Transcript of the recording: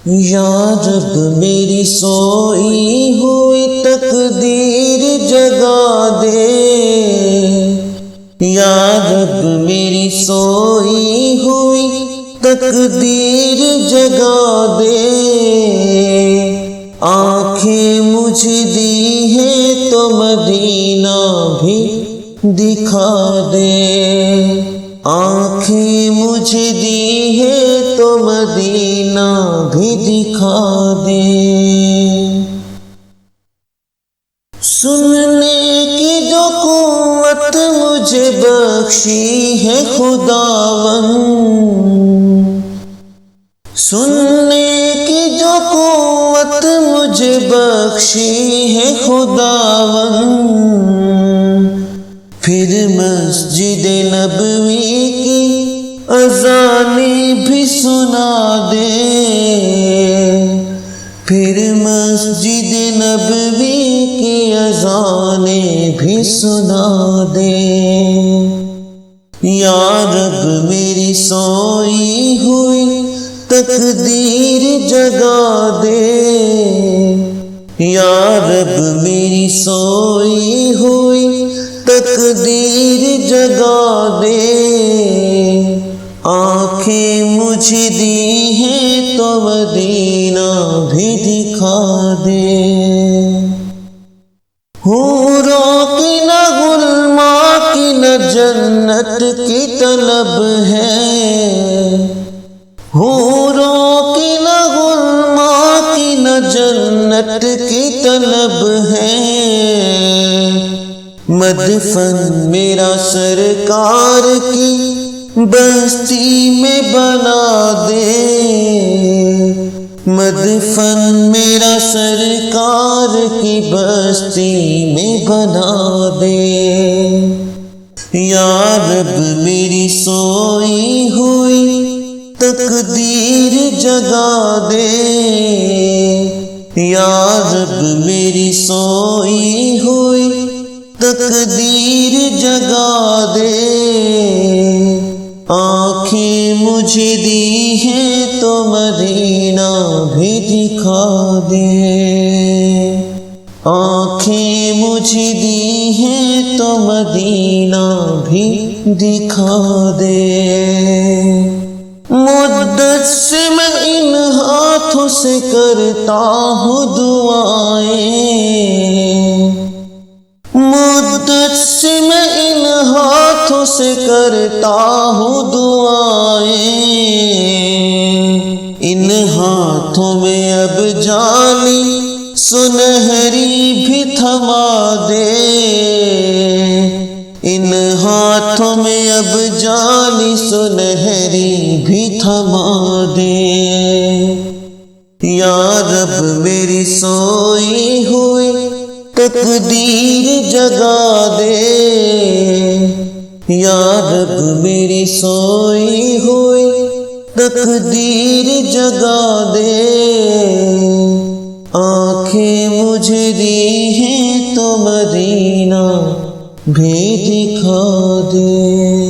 या रब मेरी सोई हुई तकदीर जगा दे, या रब मेरी सोई हुई तकदीर जगा दे। आँखें मुझे दी है तो मदीना भी दिखा दे, आँखें मुझे दी है तो मदीना भी दिखा दे। सुनने की जो कुव्वत मुझे बख्शी है खुदावन, सुनने की जो कुव्वत मुझे बख्शी है खुदावन, फिर मस्जिद नबवी की अज़ाने भी सुना दे, फिर मस्जिद नबवी की अज़ाने भी सुना दे। या रब मेरी सोई हुई तकदीर जगा दे, या रब मेरी सोई हुई तकदीर जगा दे। आँखें मुझे दी हैं तो मदीना भी दिखा दे। हूरों की न गुलमा की न जन्नत की तलब है, हूरों की न गुलमा की न जन्नत की तलब है। मदफन मेरा सरकार की बस्ती में बना दे, मदफन मेरा सरकार की बस्ती में बना दे। या रब मेरी सोई हुई तकदीर जगा दे, या रब मेरी सोई हुई तकदीर जगा दे। आँखें मुझे दी हैं तो मदीना भी दिखा दे, आँखें मुझे दी हैं तो मदीना भी दिखा दे। मुद्दत से मैं इन हाथों से करता हूँ दुआएं, मुद्दत से मैं इन हाथों से करता हूँ दुआएं। इन हाथों में अब जाली सुनहरी भी थमा दे, इन हाथों में अब जाली सुनहरी भी थमा दे। या रब मेरी सोई हुई तकदीर जगा दे, या रब मेरी सोई हुई तकदीर जगा दे। आँखें मुझे दी हैं तो मदीना भी दिखा दे।